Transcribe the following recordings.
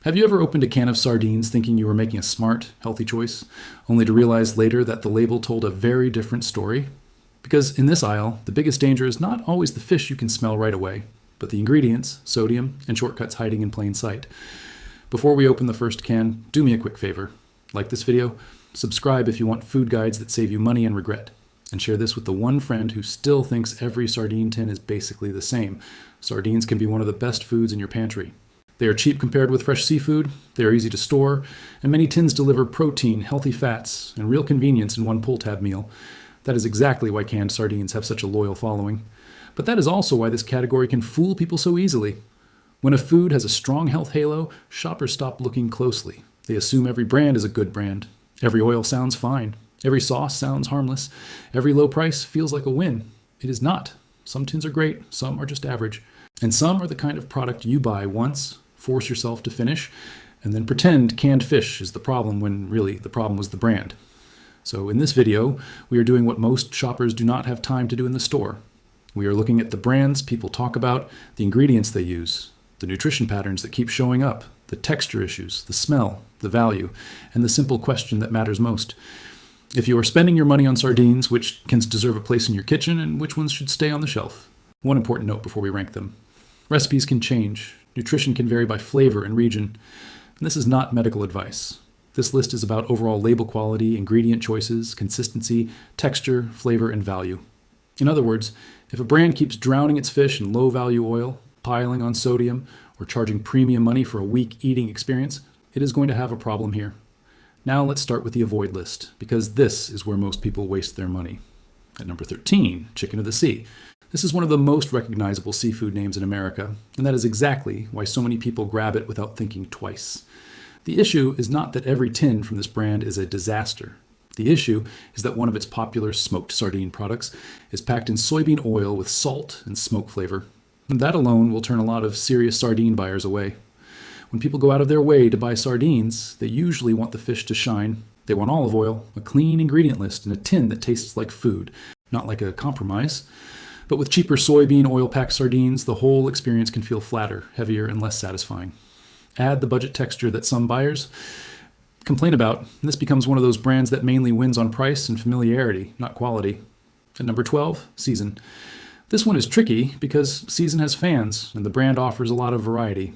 Have you ever opened a can of sardines thinking you were making a smart, healthy choice, only to realize later that the label told a very different story? Because in this aisle, the biggest danger is not always the fish you can smell right away, but the ingredients, sodium, and shortcuts hiding in plain sight. Before we open the first can, do me a quick favor. Like this video, subscribe if you want food guides that save you money and regret, and share this with the one friend who still thinks every sardine tin is basically the same. Sardines can be one of the best foods in your pantry. They are cheap compared with fresh seafood, they are easy to store, and many tins deliver protein, healthy fats, and real convenience in one pull-tab meal. That is exactly why canned sardines have such a loyal following. But that is also why this category can fool people so easily. When a food has a strong health halo, shoppers stop looking closely. They assume every brand is a good brand. Every oil sounds fine. Every sauce sounds harmless. Every low price feels like a win. It is not. Some tins are great, some are just average. And some are the kind of product you buy once, force yourself to finish, and then pretend canned fish is the problem when really the problem was the brand. So in this video, we are doing what most shoppers do not have time to do in the store. We are looking at the brands people talk about, the ingredients they use, the nutrition patterns that keep showing up, the texture issues, the smell, the value, and the simple question that matters most. If you are spending your money on sardines, which can deserve a place in your kitchen and which ones should stay on the shelf? One important note before we rank them. Recipes can change. Nutrition can vary by flavor and region. And this is not medical advice. This list is about overall label quality, ingredient choices, consistency, texture, flavor, and value. In other words, if a brand keeps drowning its fish in low-value oil, piling on sodium, or charging premium money for a weak eating experience, it is going to have a problem here. Now let's start with the avoid list, because this is where most people waste their money. At number 13, chicken of the sea. This is one of the most recognizable seafood names in America, and that is exactly why so many people grab it without thinking twice. The issue is not that every tin from this brand is a disaster. The issue is that one of its popular smoked sardine products is packed in soybean oil with salt and smoke flavor. And that alone will turn a lot of serious sardine buyers away. When people go out of their way to buy sardines, they usually want the fish to shine. They want olive oil, a clean ingredient list, and a tin that tastes like food, not like a compromise. But with cheaper soybean oil-packed sardines, the whole experience can feel flatter, heavier, and less satisfying. Add the budget texture that some buyers complain about, and this becomes one of those brands that mainly wins on price and familiarity, not quality. At number 12, Season. This one is tricky because Season has fans, and the brand offers a lot of variety.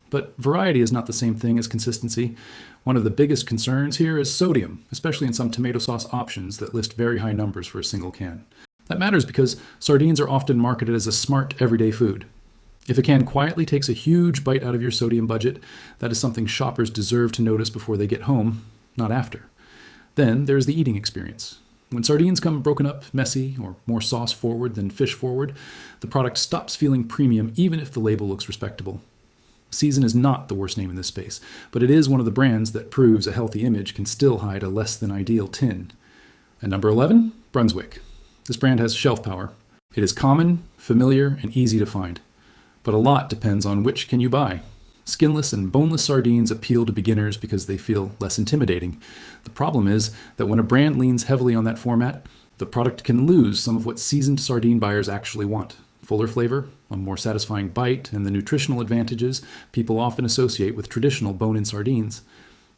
But variety is not the same thing as consistency. One of the biggest concerns here is sodium, especially in some tomato sauce options that list very high numbers for a single can. That matters because sardines are often marketed as a smart, everyday food. If a can quietly takes a huge bite out of your sodium budget, that is something shoppers deserve to notice before they get home, not after. Then there's the eating experience. When sardines come broken up, messy, or more sauce forward than fish forward, the product stops feeling premium even if the label looks respectable. Season is not the worst name in this space, but it is one of the brands that proves a healthy image can still hide a less than ideal tin. At number 11, Brunswick. This brand has shelf power. It is common, familiar, and easy to find. But a lot depends on which can you buy. Skinless and boneless sardines appeal to beginners because they feel less intimidating. The problem is that when a brand leans heavily on that format, the product can lose some of what seasoned sardine buyers actually want. Fuller flavor, a more satisfying bite, and the nutritional advantages people often associate with traditional bone-in sardines.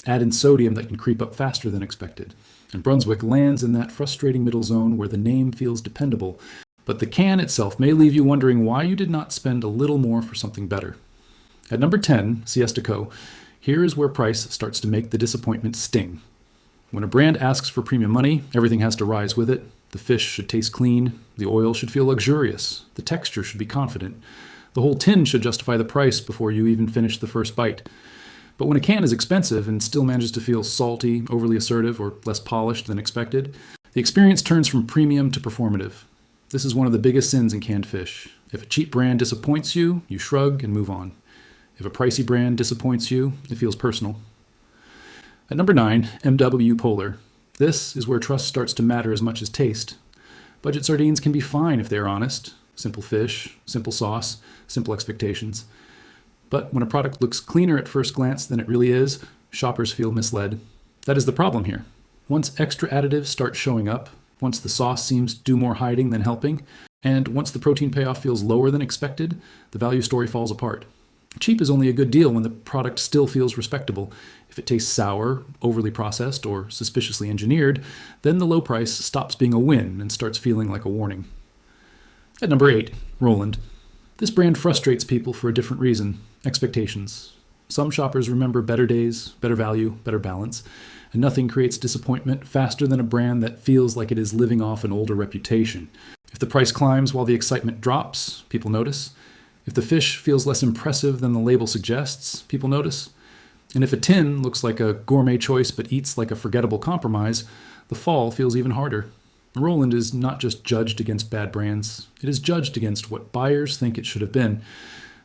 Add in sodium that can creep up faster than expected. And Brunswick lands in that frustrating middle zone where the name feels dependable, but the can itself may leave you wondering why you did not spend a little more for something better. At number 10, Siesta Co. Here is where price starts to make the disappointment sting. When a brand asks for premium money, everything has to rise with it. The fish should taste clean, the oil should feel luxurious, the texture should be confident. The whole tin should justify the price before you even finish the first bite. But when a can is expensive and still manages to feel salty, overly assertive, or less polished than expected, the experience turns from premium to performative. This is one of the biggest sins in canned fish. If a cheap brand disappoints you, you shrug and move on. If a pricey brand disappoints you, it feels personal. At number 9, MW Polar. This is where trust starts to matter as much as taste. Budget sardines can be fine if they are honest. Simple fish, simple sauce, simple expectations. But when a product looks cleaner at first glance than it really is, shoppers feel misled. That is the problem here. Once extra additives start showing up, once the sauce seems to do more hiding than helping, and once the protein payoff feels lower than expected, the value story falls apart. Cheap is only a good deal when the product still feels respectable. If it tastes sour, overly processed, or suspiciously engineered, then the low price stops being a win and starts feeling like a warning. At number 8, Roland. This brand frustrates people for a different reason: expectations. Some shoppers remember better days, better value, better balance, and nothing creates disappointment faster than a brand that feels like it is living off an older reputation. If the price climbs while the excitement drops, people notice. If the fish feels less impressive than the label suggests, people notice. And if a tin looks like a gourmet choice but eats like a forgettable compromise, the fall feels even harder. Roland is not just judged against bad brands, it is judged against what buyers think it should have been.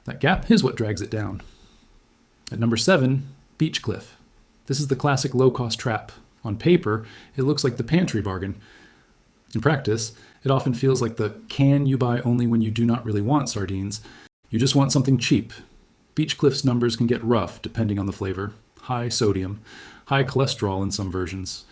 That gap is what drags it down. At number 7, Beach Cliff. This is the classic low-cost trap. On paper, it looks like the pantry bargain. In practice, it often feels like the can you buy only when you do not really want sardines. You just want something cheap. Beach Cliff's numbers can get rough depending on the flavor. High sodium, high cholesterol in some versions.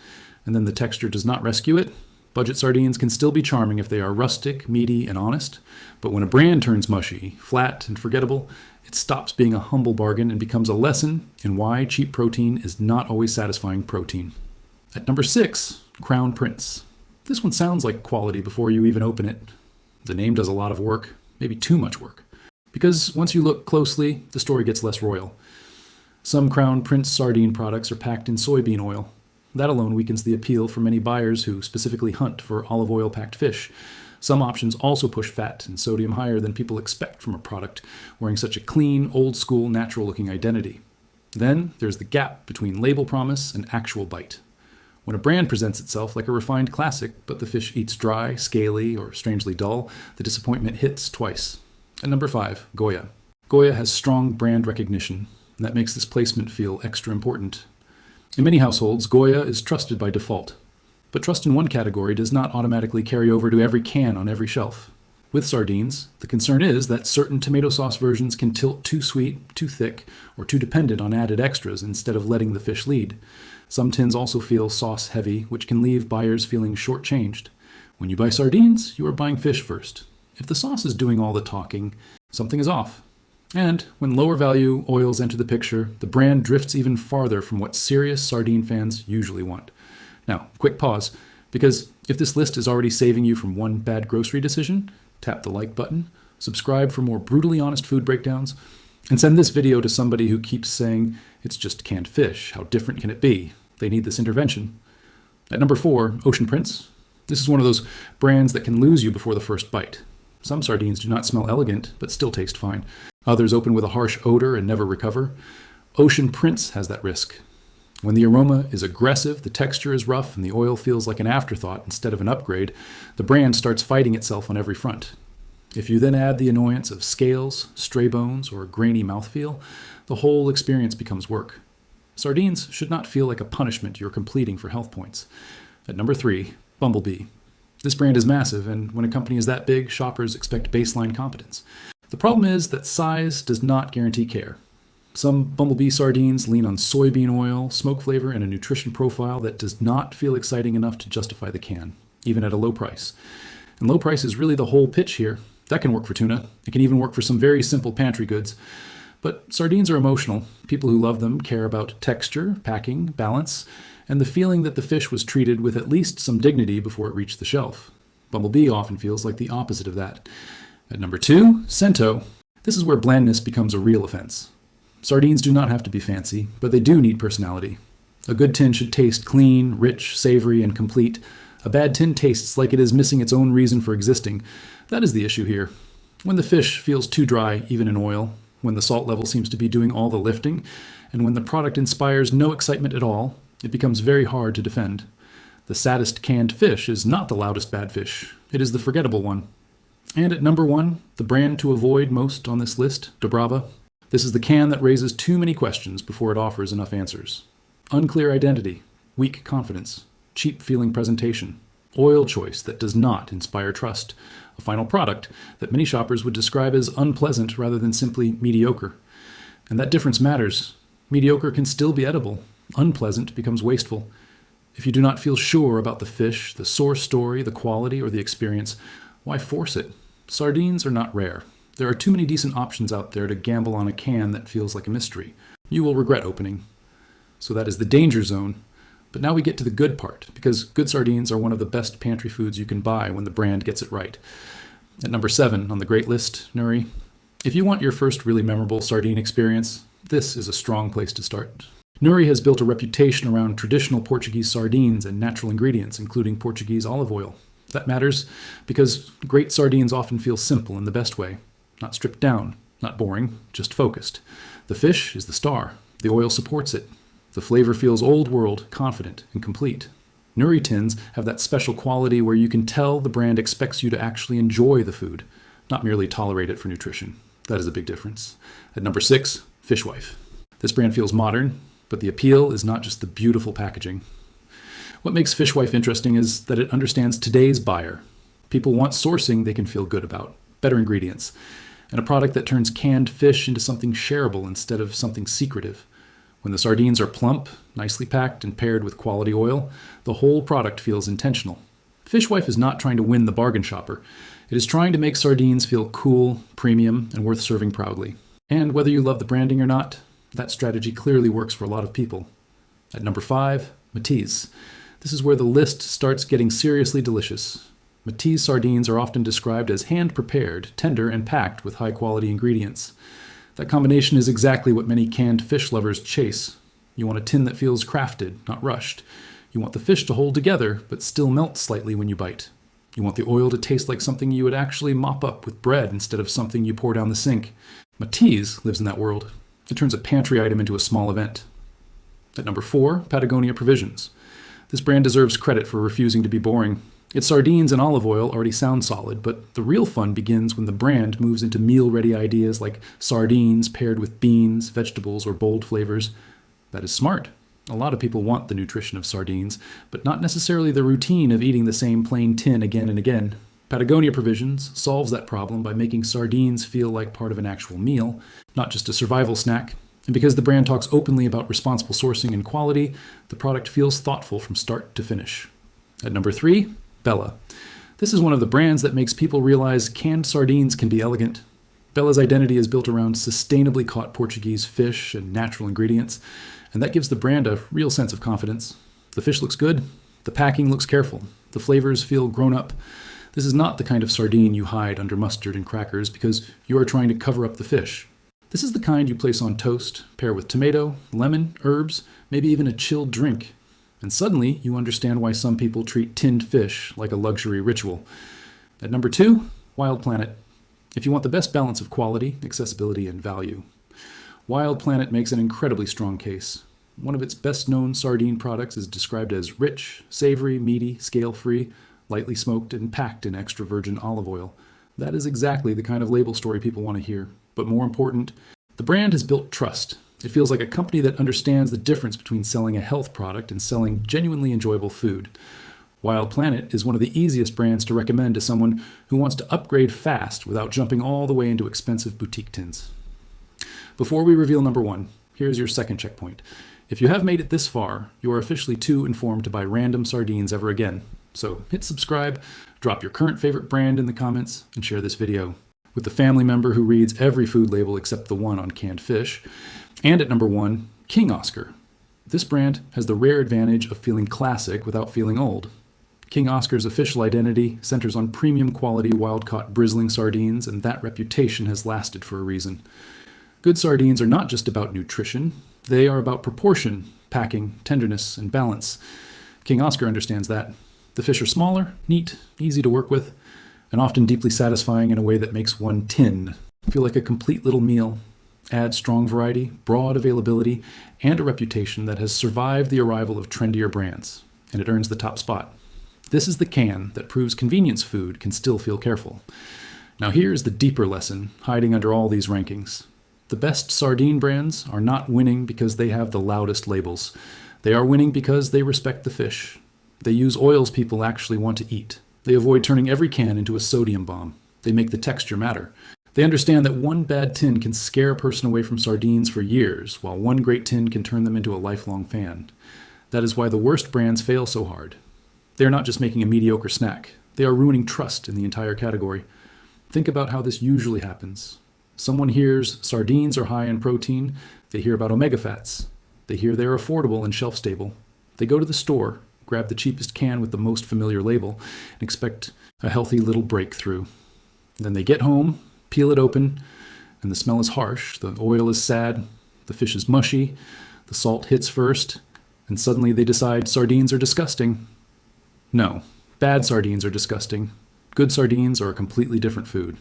And then the texture does not rescue it. Budget sardines can still be charming if they are rustic, meaty, and honest. But when a brand turns mushy, flat, and forgettable, it stops being a humble bargain and becomes a lesson in why cheap protein is not always satisfying protein. At number 6, Crown Prince. This one sounds like quality before you even open it. The name does a lot of work, maybe too much work. Because once you look closely, the story gets less royal. Some Crown Prince sardine products are packed in soybean oil. That alone weakens the appeal for many buyers who specifically hunt for olive oil-packed fish. Some options also push fat and sodium higher than people expect from a product wearing such a clean, old-school, natural-looking identity. Then there's the gap between label promise and actual bite. When a brand presents itself like a refined classic, but the fish eats dry, scaly, or strangely dull, the disappointment hits twice. At number 5, Goya. Goya has strong brand recognition, and that makes this placement feel extra important. In many households, Goya is trusted by default. But trust in one category does not automatically carry over to every can on every shelf. With sardines, the concern is that certain tomato sauce versions can tilt too sweet, too thick, or too dependent on added extras instead of letting the fish lead. Some tins also feel sauce heavy, which can leave buyers feeling shortchanged. When you buy sardines, you are buying fish first. If the sauce is doing all the talking, something is off. And when lower value oils enter the picture, the brand drifts even farther from what serious sardine fans usually want. Now, quick pause, because if this list is already saving you from one bad grocery decision, tap the like button, subscribe for more brutally honest food breakdowns, and send this video to somebody who keeps saying, it's just canned fish, how different can it be? They need this intervention. At number 4, Ocean Prince. This is one of those brands that can lose you before the first bite. Some sardines do not smell elegant, but still taste fine. Others open with a harsh odor and never recover. Ocean Prince has that risk. When the aroma is aggressive, the texture is rough, and the oil feels like an afterthought instead of an upgrade, the brand starts fighting itself on every front. If you then add the annoyance of scales, stray bones, or a grainy mouthfeel, the whole experience becomes work. Sardines should not feel like a punishment you're completing for health points. At number 3, Bumble Bee. This brand is massive, and when a company is that big, shoppers expect baseline competence. The problem is that size does not guarantee care. Some Bumble Bee sardines lean on soybean oil, smoke flavor, and a nutrition profile that does not feel exciting enough to justify the can, even at a low price. And low price is really the whole pitch here. That can work for tuna. It can even work for some very simple pantry goods. But sardines are emotional. People who love them care about texture, packing, balance, and the feeling that the fish was treated with at least some dignity before it reached the shelf. Bumble Bee often feels like the opposite of that. At number 2, Sento. This is where blandness becomes a real offense. Sardines do not have to be fancy, but they do need personality. A good tin should taste clean, rich, savory, and complete. A bad tin tastes like it is missing its own reason for existing. That is the issue here. When the fish feels too dry, even in oil, when the salt level seems to be doing all the lifting, and when the product inspires no excitement at all, it becomes very hard to defend. The saddest canned fish is not the loudest bad fish. It is the forgettable one. And at number 1, the brand to avoid most on this list, Dobrava. This is the can that raises too many questions before it offers enough answers. Unclear identity, weak confidence, cheap-feeling presentation, oil choice that does not inspire trust, a final product that many shoppers would describe as unpleasant rather than simply mediocre. And that difference matters. Mediocre can still be edible. Unpleasant becomes wasteful. If you do not feel sure about the fish, the source story, the quality, or the experience, why force it? Sardines are not rare. There are too many decent options out there to gamble on a can that feels like a mystery. You will regret opening. So that is the danger zone. But now we get to the good part, because good sardines are one of the best pantry foods you can buy when the brand gets it right. At number 7 on the great list, Nuri. If you want your first really memorable sardine experience, this is a strong place to start. Nuri has built a reputation around traditional Portuguese sardines and natural ingredients, including Portuguese olive oil. That matters because great sardines often feel simple in the best way. Not stripped down, not boring, just focused. The fish is the star. The oil supports it. The flavor feels old world, confident, and complete. Nuri tins have that special quality where you can tell the brand expects you to actually enjoy the food, not merely tolerate it for nutrition. That is a big difference. At number 6, Fishwife. This brand feels modern, but the appeal is not just the beautiful packaging. What makes Fishwife interesting is that it understands today's buyer. People want sourcing they can feel good about, better ingredients, and a product that turns canned fish into something shareable instead of something secretive. When the sardines are plump, nicely packed, and paired with quality oil, the whole product feels intentional. Fishwife is not trying to win the bargain shopper. It is trying to make sardines feel cool, premium, and worth serving proudly. And whether you love the branding or not, that strategy clearly works for a lot of people. At number 5, Matiz. This is where the list starts getting seriously delicious. Matiz sardines are often described as hand-prepared, tender, and packed with high-quality ingredients. That combination is exactly what many canned fish lovers chase. You want a tin that feels crafted, not rushed. You want the fish to hold together, but still melt slightly when you bite. You want the oil to taste like something you would actually mop up with bread instead of something you pour down the sink. Matiz lives in that world. It turns a pantry item into a small event. At number 4, Patagonia Provisions. This brand deserves credit for refusing to be boring. Its sardines and olive oil already sound solid, but the real fun begins when the brand moves into meal-ready ideas like sardines paired with beans, vegetables, or bold flavors. That is smart. A lot of people want the nutrition of sardines, but not necessarily the routine of eating the same plain tin again and again. Patagonia Provisions solves that problem by making sardines feel like part of an actual meal, not just a survival snack. And because the brand talks openly about responsible sourcing and quality, the product feels thoughtful from start to finish. At number 3, Bela. This is one of the brands that makes people realize canned sardines can be elegant. Bela's identity is built around sustainably caught Portuguese fish and natural ingredients, and that gives the brand a real sense of confidence. The fish looks good, the packing looks careful, the flavors feel grown up. This is not the kind of sardine you hide under mustard and crackers because you are trying to cover up the fish. This is the kind you place on toast, pair with tomato, lemon, herbs, maybe even a chilled drink. And suddenly, you understand why some people treat tinned fish like a luxury ritual. At number 2, Wild Planet. If you want the best balance of quality, accessibility, and value, Wild Planet makes an incredibly strong case. One of its best-known sardine products is described as rich, savory, meaty, scale-free, lightly smoked, and packed in extra virgin olive oil. That is exactly the kind of label story people want to hear. But more important, the brand has built trust. It feels like a company that understands the difference between selling a health product and selling genuinely enjoyable food. Wild Planet is one of the easiest brands to recommend to someone who wants to upgrade fast without jumping all the way into expensive boutique tins. Before we reveal number 1, here's your second checkpoint. If you have made it this far, you are officially too informed to buy random sardines ever again. So hit subscribe, drop your current favorite brand in the comments, and share this video with the family member who reads every food label except the one on canned fish. And at number 1, King Oscar. This brand has the rare advantage of feeling classic without feeling old. King Oscar's official identity centers on premium quality wild-caught bristling sardines, and that reputation has lasted for a reason. Good sardines are not just about nutrition, they are about proportion, packing, tenderness, and balance. King Oscar understands that. The fish are smaller, neat, easy to work with, and often deeply satisfying in a way that makes one tin feel like a complete little meal. Add strong variety, broad availability, and a reputation that has survived the arrival of trendier brands, and it earns the top spot. This is the can that proves convenience food can still feel careful. Now here's the deeper lesson hiding under all these rankings. The best sardine brands are not winning because they have the loudest labels. They are winning because they respect the fish. They use oils people actually want to eat. They avoid turning every can into a sodium bomb. They make the texture matter. They understand that one bad tin can scare a person away from sardines for years, while one great tin can turn them into a lifelong fan. That is why the worst brands fail so hard. They are not just making a mediocre snack. They are ruining trust in the entire category. Think about how this usually happens. Someone hears sardines are high in protein, they hear about omega fats, they hear they're affordable and shelf stable. They go to the store, grab the cheapest can with the most familiar label, and expect a healthy little breakthrough. Then they get home, peel it open, and the smell is harsh, the oil is sad, the fish is mushy, the salt hits first, and suddenly they decide sardines are disgusting. No, bad sardines are disgusting. Good sardines are a completely different food.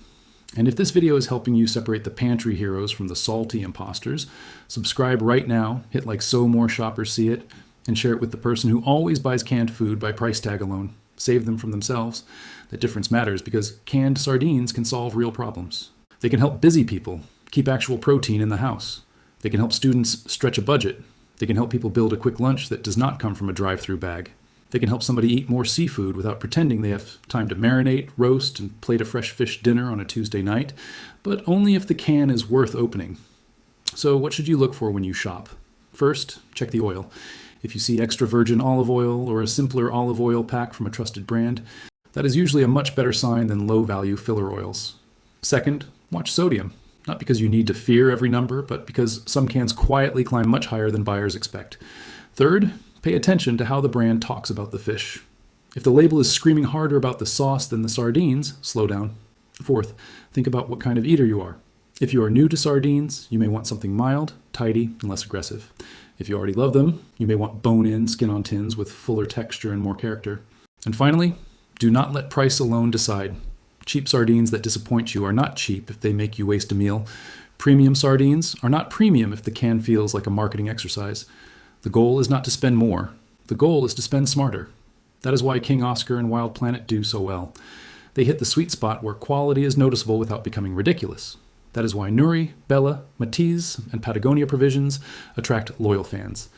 And if this video is helping you separate the pantry heroes from the salty imposters, subscribe right now, hit like so more shoppers see it, and share it with the person who always buys canned food by price tag alone. Save them from themselves. That difference matters because canned sardines can solve real problems. They can help busy people keep actual protein in the house. They can help students stretch a budget. They can help people build a quick lunch that does not come from a drive-through bag. They can help somebody eat more seafood without pretending they have time to marinate, roast, and plate a fresh fish dinner on a Tuesday night, but only if the can is worth opening. So what should you look for when you shop? First, check the oil. If you see extra virgin olive oil or a simpler olive oil pack from a trusted brand, that is usually a much better sign than low-value filler oils. Second, watch sodium. Not because you need to fear every number, but because some cans quietly climb much higher than buyers expect. Third, pay attention to how the brand talks about the fish. If the label is screaming harder about the sauce than the sardines, slow down. Fourth, think about what kind of eater you are. If you are new to sardines, you may want something mild, tidy, and less aggressive. If you already love them, you may want bone-in, skin-on tins with fuller texture and more character. And finally, do not let price alone decide. Cheap sardines that disappoint you are not cheap if they make you waste a meal. Premium sardines are not premium if the can feels like a marketing exercise. The goal is not to spend more. The goal is to spend smarter. That is why King Oscar and Wild Planet do so well. They hit the sweet spot where quality is noticeable without becoming ridiculous. That is why Nuri, Bela, Matiz, and Patagonia Provisions attract loyal fans.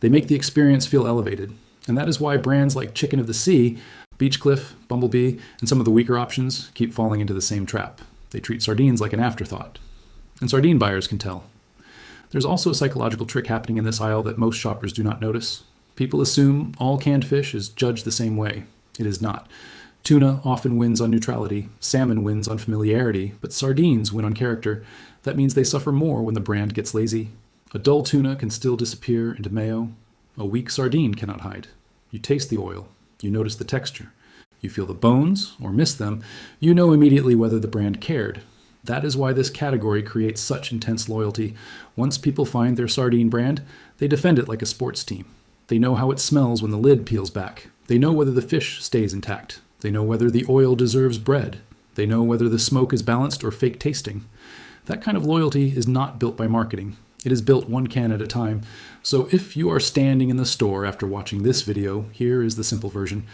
They make the experience feel elevated. And that is why brands like Chicken of the Sea, Beachcliff, Bumble Bee, and some of the weaker options keep falling into the same trap. They treat sardines like an afterthought. And sardine buyers can tell. There's also a psychological trick happening in this aisle that most shoppers do not notice. People assume all canned fish is judged the same way. It is not. Tuna often wins on neutrality, salmon wins on familiarity, but sardines win on character. That means they suffer more when the brand gets lazy. A dull tuna can still disappear into mayo. A weak sardine cannot hide. You taste the oil. You notice the texture. You feel the bones, or miss them. You know immediately whether the brand cared. That is why this category creates such intense loyalty. Once people find their sardine brand, they defend it like a sports team. They know how it smells when the lid peels back. They know whether the fish stays intact. They know whether the oil deserves bread. They know whether the smoke is balanced or fake tasting. That kind of loyalty is not built by marketing. It is built one can at a time. So if you are standing in the store after watching this video, here is the simple version.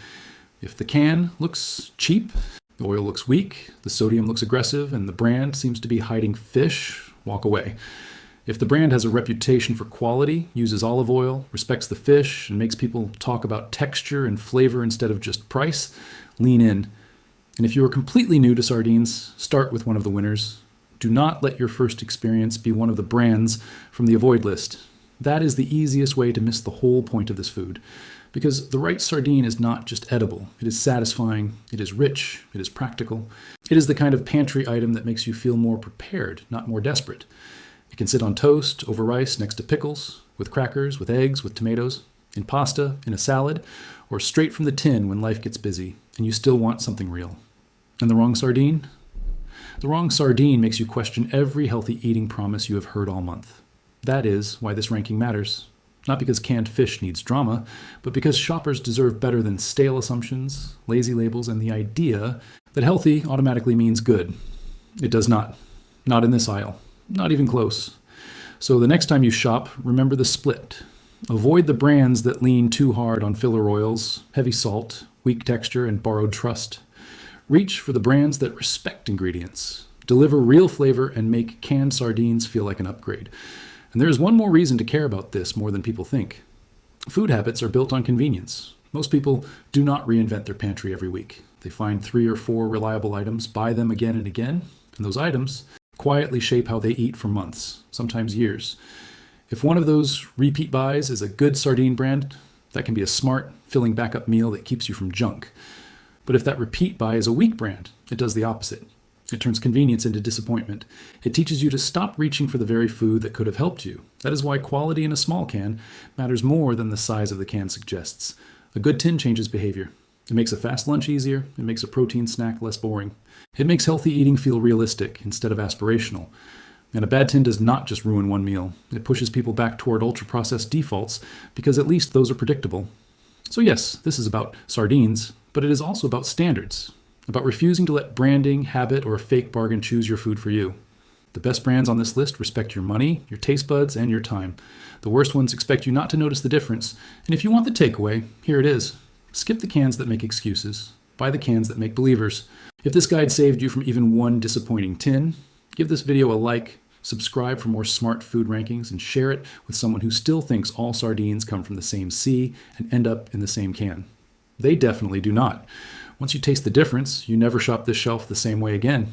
If the can looks cheap, the oil looks weak, the sodium looks aggressive, and the brand seems to be hiding fish, walk away. If the brand has a reputation for quality, uses olive oil, respects the fish, and makes people talk about texture and flavor instead of just price, lean in. And if you are completely new to sardines, start with one of the winners. Do not let your first experience be one of the brands from the avoid list. That is the easiest way to miss the whole point of this food. Because the right sardine is not just edible. It is satisfying, it is rich, it is practical. It is the kind of pantry item that makes you feel more prepared, not more desperate. It can sit on toast, over rice, next to pickles, with crackers, with eggs, with tomatoes, in pasta, in a salad, or straight from the tin when life gets busy, and you still want something real. And the wrong sardine? The wrong sardine makes you question every healthy eating promise you have heard all month. That is why this ranking matters. Not because canned fish needs drama, but because shoppers deserve better than stale assumptions, lazy labels, and the idea that healthy automatically means good. It does not. Not in this aisle. Not even close. So the next time you shop, remember the split. Avoid the brands that lean too hard on filler oils, heavy salt, weak texture, and borrowed trust. Reach for the brands that respect ingredients, deliver real flavor, and make canned sardines feel like an upgrade. And there is one more reason to care about this more than people think. Food habits are built on convenience. Most people do not reinvent their pantry every week. They find 3 or 4 reliable items, buy them again and again, and those items quietly shape how they eat for months, sometimes years. If one of those repeat buys is a good sardine brand, that can be a smart, filling backup meal that keeps you from junk. But if that repeat buy is a weak brand, it does the opposite. It turns convenience into disappointment. It teaches you to stop reaching for the very food that could have helped you. That is why quality in a small can matters more than the size of the can suggests. A good tin changes behavior. It makes a fast lunch easier. It makes a protein snack less boring. It makes healthy eating feel realistic instead of aspirational. And a bad tin does not just ruin one meal. It pushes people back toward ultra-processed defaults because at least those are predictable. So yes, this is about sardines, but it is also about standards, about refusing to let branding, habit, or a fake bargain choose your food for you. The best brands on this list respect your money, your taste buds, and your time. The worst ones expect you not to notice the difference. And if you want the takeaway, here it is. Skip the cans that make excuses. Buy the cans that make believers. If this guide saved you from even one disappointing tin, give this video a like, subscribe for more smart food rankings, and share it with someone who still thinks all sardines come from the same sea and end up in the same can. They definitely do not. Once you taste the difference, you never shop this shelf the same way again.